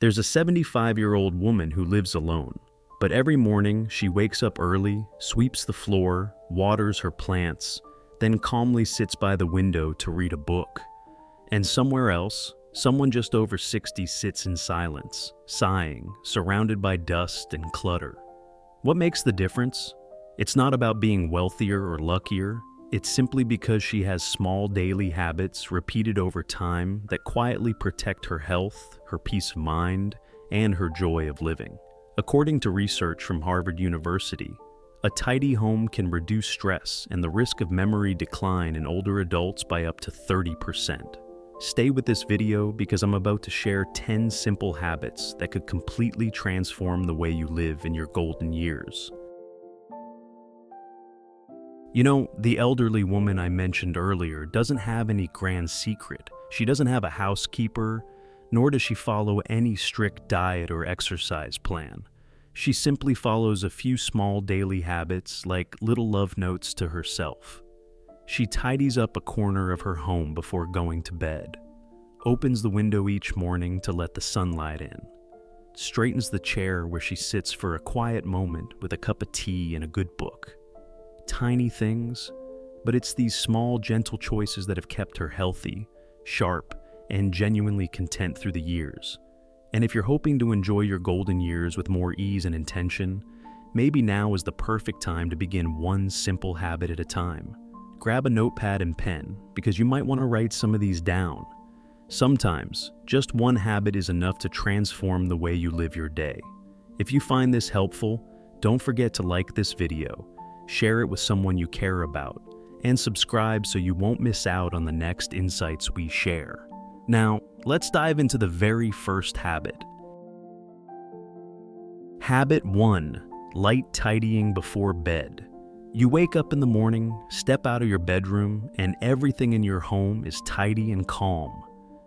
There's a 75-year-old woman who lives alone, but every morning she wakes up early, sweeps the floor, waters her plants, then calmly sits by the window to read a book. And somewhere else, someone just over 60 sits in silence, sighing, surrounded by dust and clutter. What makes the difference? It's not about being wealthier or luckier. It's simply because she has small daily habits repeated over time that quietly protect her health, her peace of mind, and her joy of living. According to research from Harvard University, a tidy home can reduce stress and the risk of memory decline in older adults by up to 30%. Stay with this video because I'm about to share 10 simple habits that could completely transform the way you live in your golden years. You know, the elderly woman I mentioned earlier doesn't have any grand secret. She doesn't have a housekeeper, nor does she follow any strict diet or exercise plan. She simply follows a few small daily habits like little love notes to herself. She tidies up a corner of her home before going to bed, opens the window each morning to let the sunlight in, straightens the chair where she sits for a quiet moment with a cup of tea and a good book. Tiny things, but it's these small, gentle choices that have kept her healthy, sharp, and genuinely content through the years. And if you're hoping to enjoy your golden years with more ease and intention, maybe now is the perfect time to begin one simple habit at a time. Grab a notepad and pen, because you might want to write some of these down. Sometimes, just one habit is enough to transform the way you live your day. If you find this helpful, don't forget to like this video, share it with someone you care about, and subscribe so you won't miss out on the next insights we share. Now, let's dive into the very first habit. Habit 1. Light tidying before bed. You wake up in the morning, step out of your bedroom, and everything in your home is tidy and calm.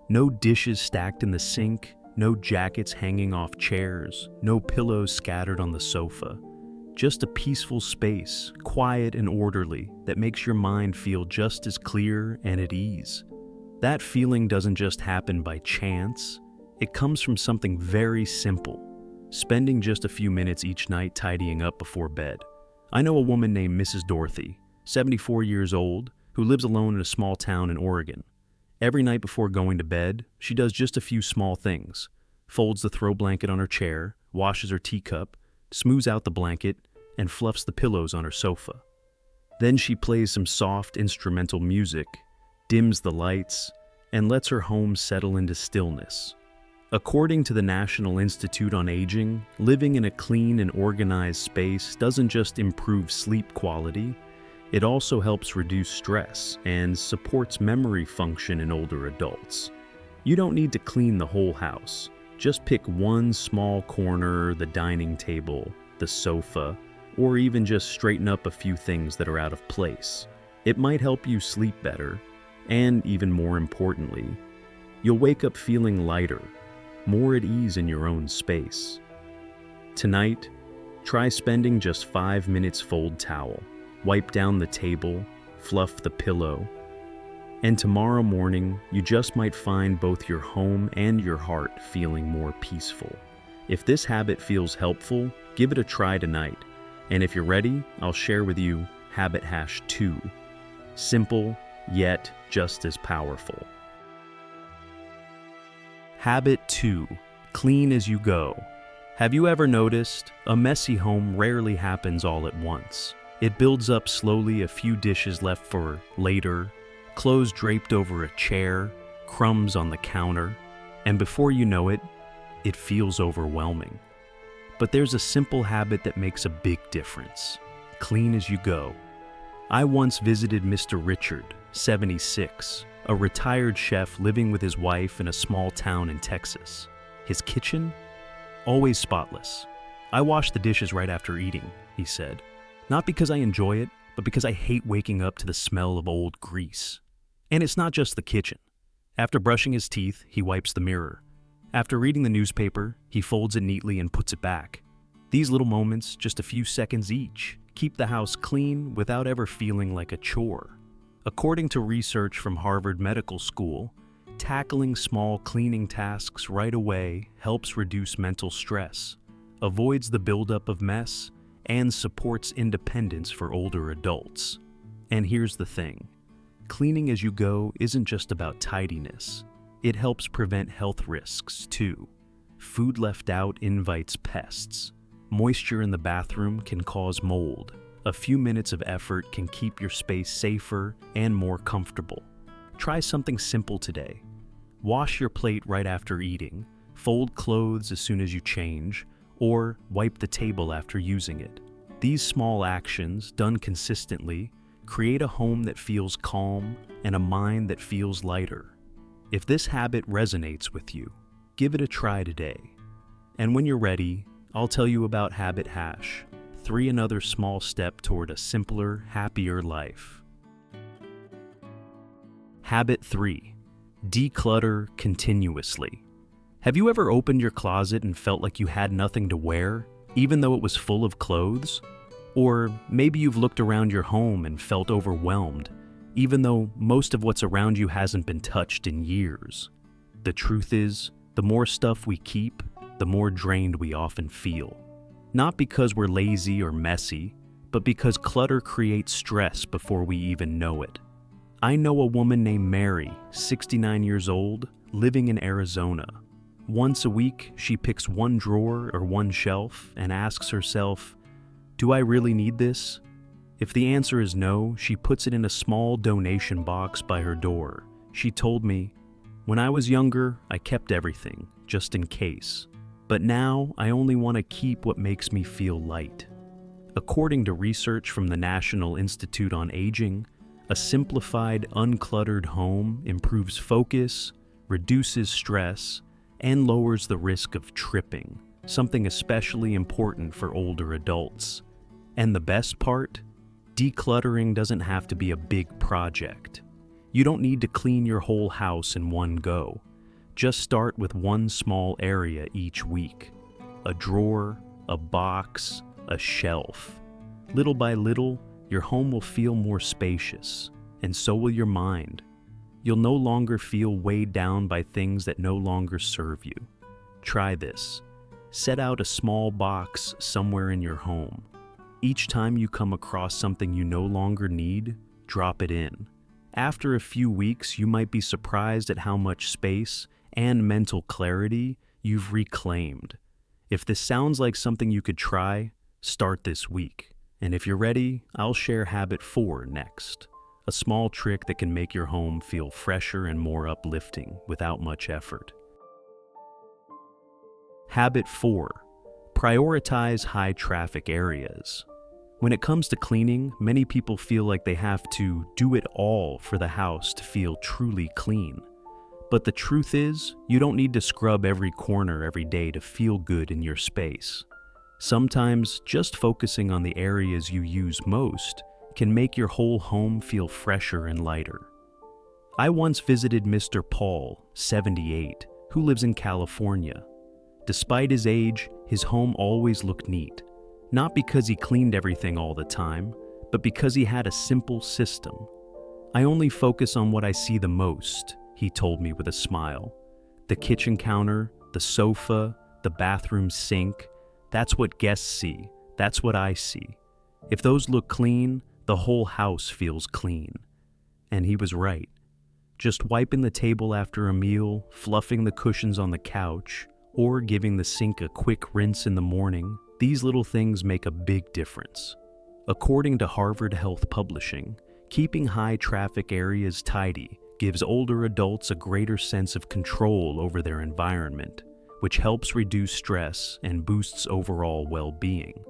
No dishes stacked in the sink, no jackets hanging off chairs, no pillows scattered on the sofa. Just a peaceful space, quiet and orderly, that makes your mind feel just as clear and at ease. That feeling doesn't just happen by chance. It comes from something very simple: spending just a few minutes each night tidying up before bed. I know a woman named Mrs. Dorothy, 74 years old, who lives alone in a small town in Oregon. Every night before going to bed, she does just a few small things: folds the throw blanket on her chair, washes her teacup, smooths out the blanket, and fluffs the pillows on her sofa. Then she plays some soft instrumental music, dims the lights, and lets her home settle into stillness. According to the National Institute on Aging, living in a clean and organized space doesn't just improve sleep quality, it also helps reduce stress and supports memory function in older adults. You don't need to clean the whole house. Just pick one small corner, the dining table, the sofa, or even just straighten up a few things that are out of place. It might help you sleep better, and even more importantly, you'll wake up feeling lighter, more at ease in your own space. Tonight, try spending just 5 minutes fold towel, wipe down the table, fluff the pillow, and tomorrow morning, you just might find both your home and your heart feeling more peaceful. If this habit feels helpful, give it a try tonight. And if you're ready, I'll share with you habit #2. Simple, yet just as powerful. Habit 2. Clean as you go. Have you ever noticed a messy home rarely happens all at once? It builds up slowly, a few dishes left for later, clothes draped over a chair, crumbs on the counter, and before you know it, it feels overwhelming. But there's a simple habit that makes a big difference. Clean as you go. I once visited Mr. Richard, 76, a retired chef living with his wife in a small town in Texas. His kitchen? Always spotless. I wash the dishes right after eating, he said. Not because I enjoy it, but because I hate waking up to the smell of old grease. And it's not just the kitchen. After brushing his teeth, he wipes the mirror. After reading the newspaper, he folds it neatly and puts it back. These little moments, just a few seconds each, keep the house clean without ever feeling like a chore. According to research from Harvard Medical School, Tackling small cleaning tasks right away helps reduce mental stress, avoids the buildup of mess, and supports independence for older adults. And here's the thing, cleaning as you go isn't just about tidiness. It helps prevent health risks too. Food left out invites pests. Moisture in the bathroom can cause mold. A few minutes of effort can keep your space safer and more comfortable. Try something simple today. Wash your plate right after eating, fold clothes as soon as you change, or wipe the table after using it. These small actions, done consistently, create a home that feels calm and a mind that feels lighter. If this habit resonates with you, give it a try today. And when you're ready, I'll tell you about Habit Hash, 3 another small step toward a simpler, happier life. Habit 3. Declutter continuously. Have you ever opened your closet and felt like you had nothing to wear, even though it was full of clothes? Or maybe you've looked around your home and felt overwhelmed, even though most of what's around you hasn't been touched in years. The truth is, the more stuff we keep, the more drained we often feel. Not because we're lazy or messy, but because clutter creates stress before we even know it. I know a woman named Mary, 69 years old, living in Arizona. Once a week, she picks one drawer or one shelf and asks herself, "Do I really need this?" If the answer is no, she puts it in a small donation box by her door. She told me, "When I was younger, I kept everything, just in case. But now, I only want to keep what makes me feel light." According to research from the National Institute on Aging, a simplified, uncluttered home improves focus, reduces stress, and lowers the risk of tripping, something especially important for older adults. And the best part? Decluttering doesn't have to be a big project. You don't need to clean your whole house in one go. Just start with one small area each week. A drawer, a box, a shelf. Little by little, your home will feel more spacious, and so will your mind. You'll no longer feel weighed down by things that no longer serve you. Try this. Set out a small box somewhere in your home. Each time you come across something you no longer need, drop it in. After a few weeks, you might be surprised at how much space and mental clarity you've reclaimed. If this sounds like something you could try, start this week. And if you're ready, I'll share Habit 4 next. A small trick that can make your home feel fresher and more uplifting without much effort. Habit 4. Prioritize high traffic areas. When it comes to cleaning, many people feel like they have to do it all for the house to feel truly clean. But the truth is, you don't need to scrub every corner every day to feel good in your space. Sometimes, just focusing on the areas you use most can make your whole home feel fresher and lighter. I once visited Mr. Paul, 78, who lives in California. Despite his age, his home always looked neat. Not because he cleaned everything all the time, but because he had a simple system. "I only focus on what I see the most," he told me with a smile. "The kitchen counter, the sofa, the bathroom sink, that's what guests see, that's what I see. If those look clean, the whole house feels clean." And he was right. Just wiping the table after a meal, fluffing the cushions on the couch, or giving the sink a quick rinse in the morning, these little things make a big difference. According to Harvard Health Publishing, keeping high traffic areas tidy gives older adults a greater sense of control over their environment, which helps reduce stress and boosts overall well-being.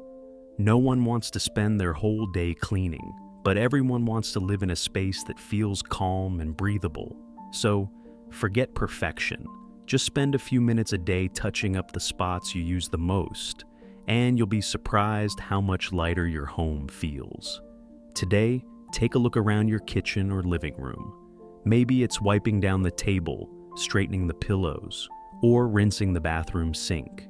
No one wants to spend their whole day cleaning, but everyone wants to live in a space that feels calm and breathable. So, forget perfection. Just spend a few minutes a day touching up the spots you use the most, and you'll be surprised how much lighter your home feels. Today, take a look around your kitchen or living room. Maybe it's wiping down the table, straightening the pillows, or rinsing the bathroom sink.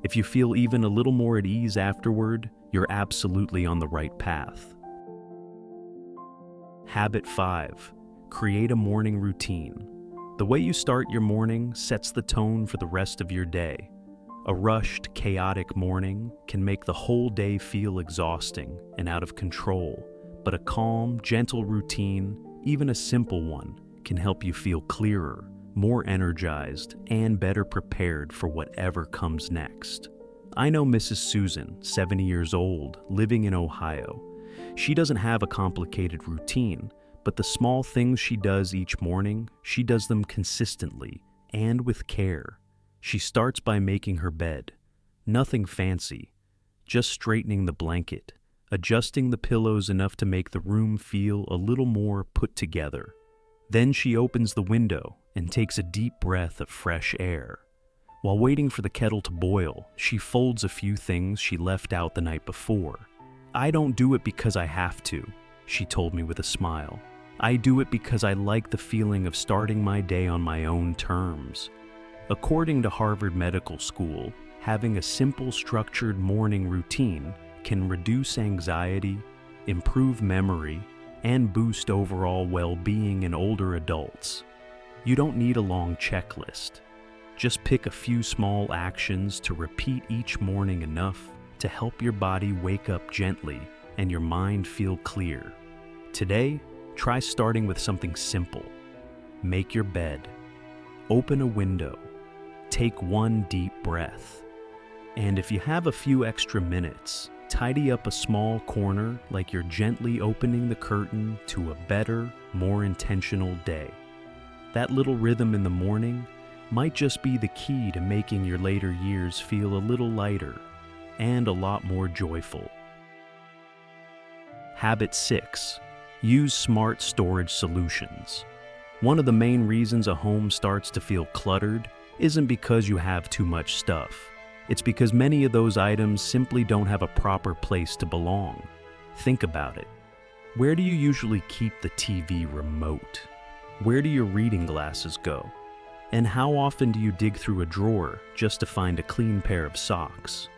If you feel even a little more at ease afterward, you're absolutely on the right path. Habit 5. Create a morning routine. The way you start your morning sets the tone for the rest of your day. A rushed, chaotic morning can make the whole day feel exhausting and out of control, but a calm, gentle routine, even a simple one, can help you feel clearer, more energized, and better prepared for whatever comes next. I know Mrs. Susan, 70 years old, living in Ohio. She doesn't have a complicated routine, but the small things she does each morning, she does them consistently and with care. She starts by making her bed. Nothing fancy, just straightening the blanket, adjusting the pillows enough to make the room feel a little more put together. Then she opens the window and takes a deep breath of fresh air. While waiting for the kettle to boil, she folds a few things she left out the night before. "I don't do it because I have to," she told me with a smile. "I do it because I like the feeling of starting my day on my own terms." According to Harvard Medical School, having a simple, structured morning routine can reduce anxiety, improve memory, and boost overall well-being in older adults. You don't need a long checklist. Just pick a few small actions to repeat each morning enough to help your body wake up gently and your mind feel clear. Today, try starting with something simple. Make your bed. Open a window. Take one deep breath. And if you have a few extra minutes, tidy up a small corner like you're gently opening the curtain to a better, more intentional day. That little rhythm in the morning might just be the key to making your later years feel a little lighter and a lot more joyful. Habit 6. Use smart storage solutions. One of the main reasons a home starts to feel cluttered isn't because you have too much stuff. It's because many of those items simply don't have a proper place to belong. Think about it. Where do you usually keep the TV remote? Where do your reading glasses go? And how often do you dig through a drawer just to find a clean pair of socks?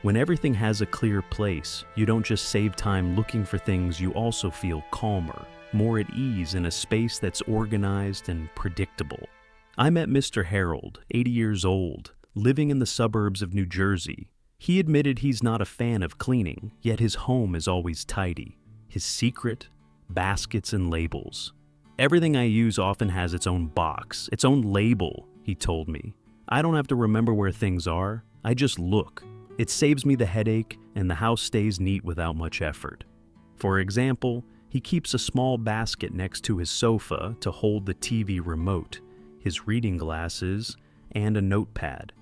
When everything has a clear place, you don't just save time looking for things, you also feel calmer, more at ease in a space that's organized and predictable. I met Mr. Harold, 80 years old, living in the suburbs of New Jersey. He admitted he's not a fan of cleaning, yet his home is always tidy. His secret? Baskets and labels. "Everything I use often has its own box, its own label," he told me. "I don't have to remember where things are, I just look. It saves me the headache, and the house stays neat without much effort." For example, he keeps a small basket next to his sofa to hold the TV remote, his reading glasses, and a notepad.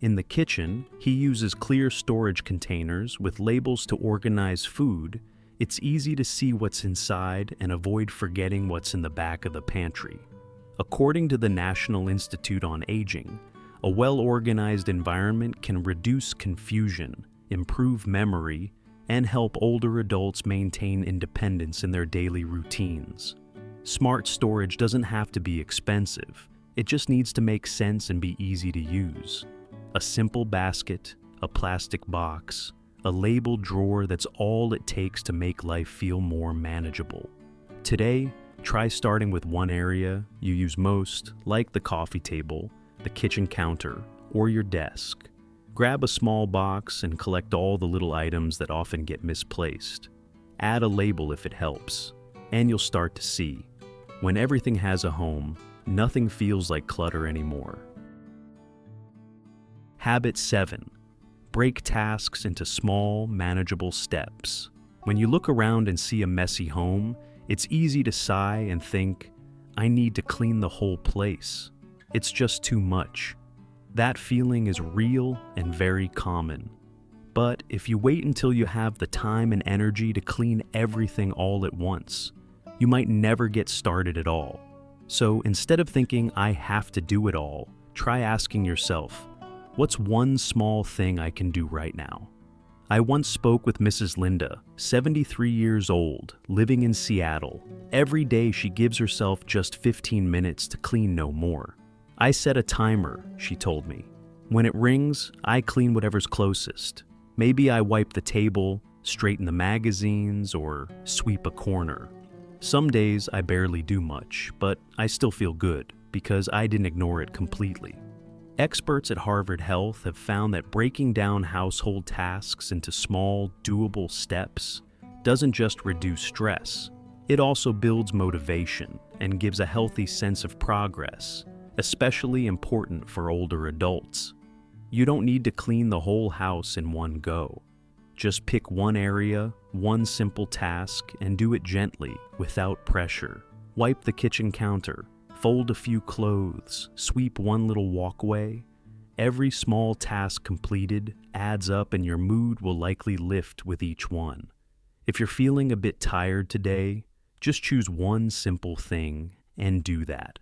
In the kitchen, he uses clear storage containers with labels to organize food. It's easy to see what's inside and avoid forgetting what's in the back of the pantry. According to the National Institute on Aging, a well-organized environment can reduce confusion, improve memory, and help older adults maintain independence in their daily routines. Smart storage doesn't have to be expensive. It just needs to make sense and be easy to use. A simple basket, a plastic box, a labeled drawer, that's all it takes to make life feel more manageable. Today, try starting with one area you use most, like the coffee table, the kitchen counter, or your desk. Grab a small box and collect all the little items that often get misplaced. Add a label if it helps, and you'll start to see, when everything has a home, nothing feels like clutter anymore. Habit 7. Break tasks into small, manageable steps. When you look around and see a messy home, it's easy to sigh and think, "I need to clean the whole place. It's just too much." That feeling is real and very common. But if you wait until you have the time and energy to clean everything all at once, you might never get started at all. So instead of thinking, "I have to do it all," try asking yourself, what's one small thing I can do right now? I once spoke with Mrs. Linda, 73 years old, living in Seattle. Every day she gives herself just 15 minutes to clean no more. "I set a timer," she told me. "When it rings, I clean whatever's closest. Maybe I wipe the table, straighten the magazines, or sweep a corner. Some days I barely do much, but I still feel good." because I didn't ignore it completely. Experts at Harvard Health have found that breaking down household tasks into small, doable steps doesn't just reduce stress, it also builds motivation and gives a healthy sense of progress, especially important for older adults. You don't need to clean the whole house in one go. Just pick one area, one simple task, and do it gently, without pressure. Wipe the kitchen counter, fold a few clothes, sweep one little walkway. Every small task completed adds up and your mood will likely lift with each one. If you're feeling a bit tired today, just choose one simple thing and do that.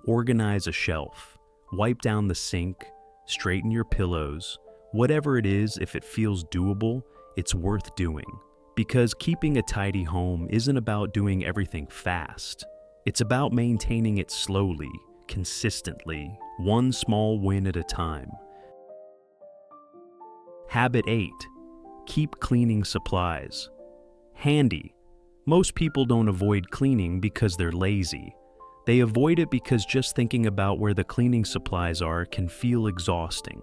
Organize a shelf, wipe down the sink, straighten your pillows. Whatever it is, if it feels doable, it's worth doing. Because keeping a tidy home isn't about doing everything fast. It's about maintaining it slowly, consistently, one small win at a time. Habit 8. Keep cleaning supplies. Handy. Most people don't avoid cleaning because they're lazy. They avoid it because just thinking about where the cleaning supplies are can feel exhausting.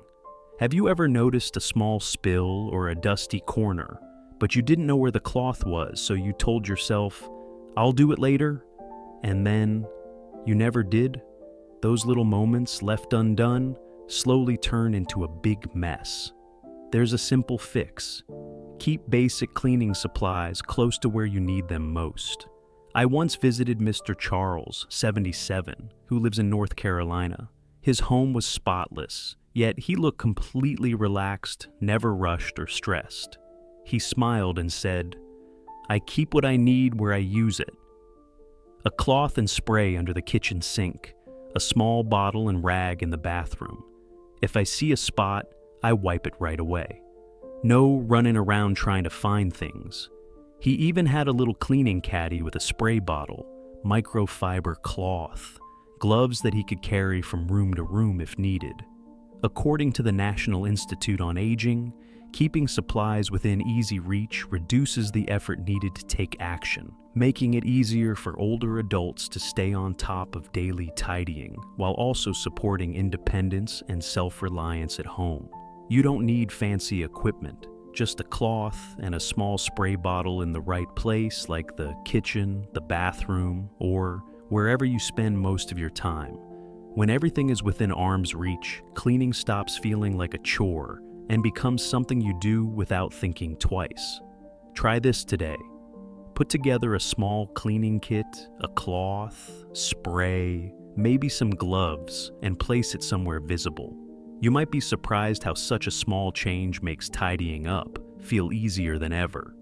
Have you ever noticed a small spill or a dusty corner, but you didn't know where the cloth was, so you told yourself, "I'll do it later," and then you never did? Those little moments left undone slowly turn into a big mess. There's a simple fix. Keep basic cleaning supplies close to where you need them most. I once visited Mr. Charles, 77, who lives in North Carolina. His home was spotless, yet he looked completely relaxed, never rushed or stressed. He smiled and said, "I keep what I need where I use it." A cloth and spray under the kitchen sink, a small bottle and rag in the bathroom. If I see a spot, I wipe it right away. No running around trying to find things. He even had a little cleaning caddy with a spray bottle, microfiber cloth, gloves that he could carry from room to room if needed. According to the National Institute on Aging, keeping supplies within easy reach reduces the effort needed to take action, making it easier for older adults to stay on top of daily tidying, while also supporting independence and self-reliance at home. You don't need fancy equipment, just a cloth and a small spray bottle in the right place, like the kitchen, the bathroom, or wherever you spend most of your time. When everything is within arm's reach, cleaning stops feeling like a chore and becomes something you do without thinking twice. Try this today. Put together a small cleaning kit, a cloth, spray, maybe some gloves, and place it somewhere visible. You might be surprised how such a small change makes tidying up feel easier than ever.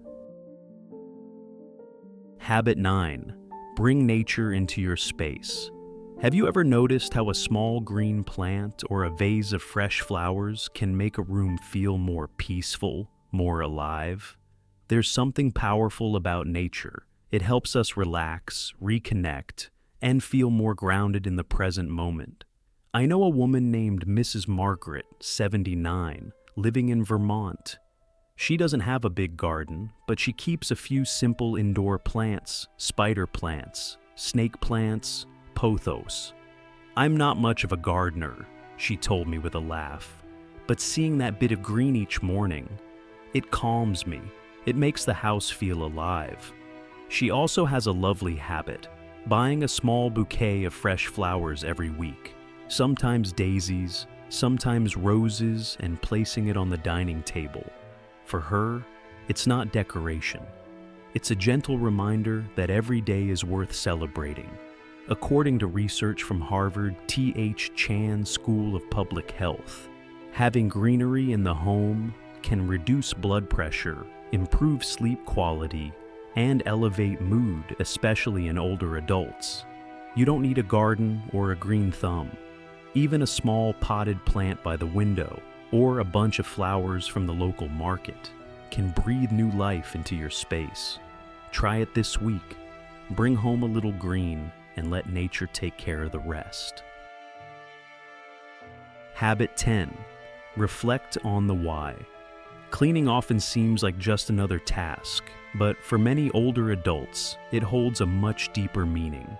Habit 9. Bring nature into your space. Have you ever noticed how a small green plant or a vase of fresh flowers can make a room feel more peaceful, more alive? There's something powerful about nature. It helps us relax, reconnect, and feel more grounded in the present moment. I know a woman named Mrs. Margaret, 79, living in Vermont. She doesn't have a big garden, but she keeps a few simple indoor plants, spider plants, snake plants, pothos. "I'm not much of a gardener," she told me with a laugh, "but seeing that bit of green each morning, it calms me. It makes the house feel alive." She also has a lovely habit, buying a small bouquet of fresh flowers every week, sometimes daisies, sometimes roses, and placing it on the dining table. For her, it's not decoration. It's a gentle reminder that every day is worth celebrating. According to research from Harvard T.H. Chan School of Public Health, having greenery in the home can reduce blood pressure, improve sleep quality, and elevate mood, especially in older adults. You don't need a garden or a green thumb. Even a small potted plant by the window or a bunch of flowers from the local market can breathe new life into your space. Try it this week. Bring home a little green and let nature take care of the rest. Habit 10. Reflect on the why. Cleaning often seems like just another task, but for many older adults, it holds a much deeper meaning.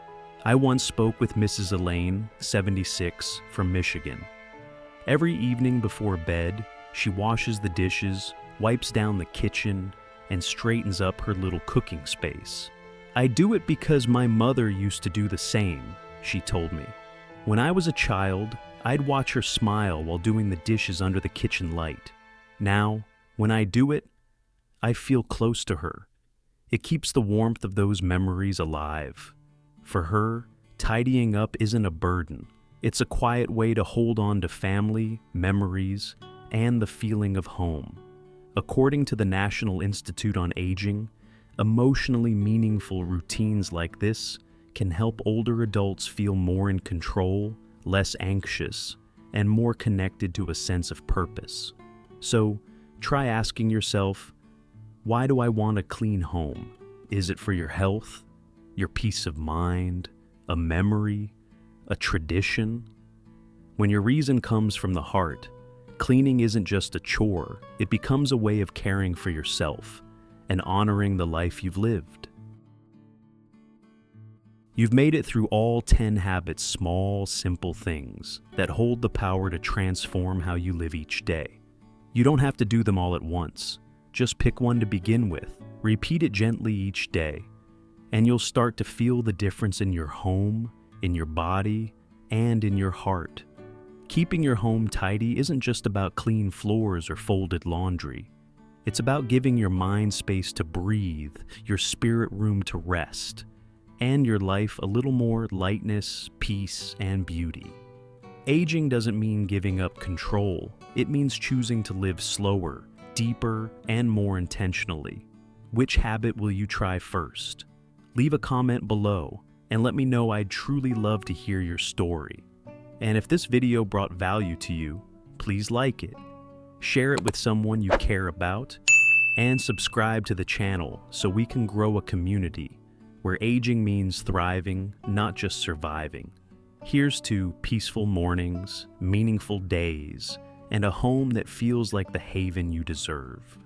I once spoke with Mrs. Elaine, 76, from Michigan. Every evening before bed, she washes the dishes, wipes down the kitchen, and straightens up her little cooking space. I do it because my mother used to do the same, she told me. When I was a child, I'd watch her smile while doing the dishes under the kitchen light. Now, when I do it, I feel close to her. It keeps the warmth of those memories alive. For her, tidying up isn't a burden. It's a quiet way to hold on to family, memories, and the feeling of home. According to the National Institute on Aging, emotionally meaningful routines like this can help older adults feel more in control, less anxious, and more connected to a sense of purpose. So, try asking yourself, why do I want a clean home? Is it for your health, your peace of mind, a memory, a tradition? When your reason comes from the heart, cleaning isn't just a chore, it becomes a way of caring for yourself and honoring the life you've lived. You've made it through all 10 habits, small, simple things that hold the power to transform how you live each day. You don't have to do them all at once. Just pick one to begin with, repeat it gently each day, and you'll start to feel the difference in your home, in your body, and in your heart. Keeping your home tidy isn't just about clean floors or folded laundry. It's about giving your mind space to breathe, your spirit room to rest, and your life a little more lightness, peace, and beauty. Aging doesn't mean giving up control. It means choosing to live slower, deeper, and more intentionally. Which habit will you try first? Leave a comment below and let me know. I'd truly love to hear your story. And if this video brought value to you, please like it, share it with someone you care about, and subscribe to the channel so we can grow a community where aging means thriving, not just surviving. Here's to peaceful mornings, meaningful days, and a home that feels like the haven you deserve.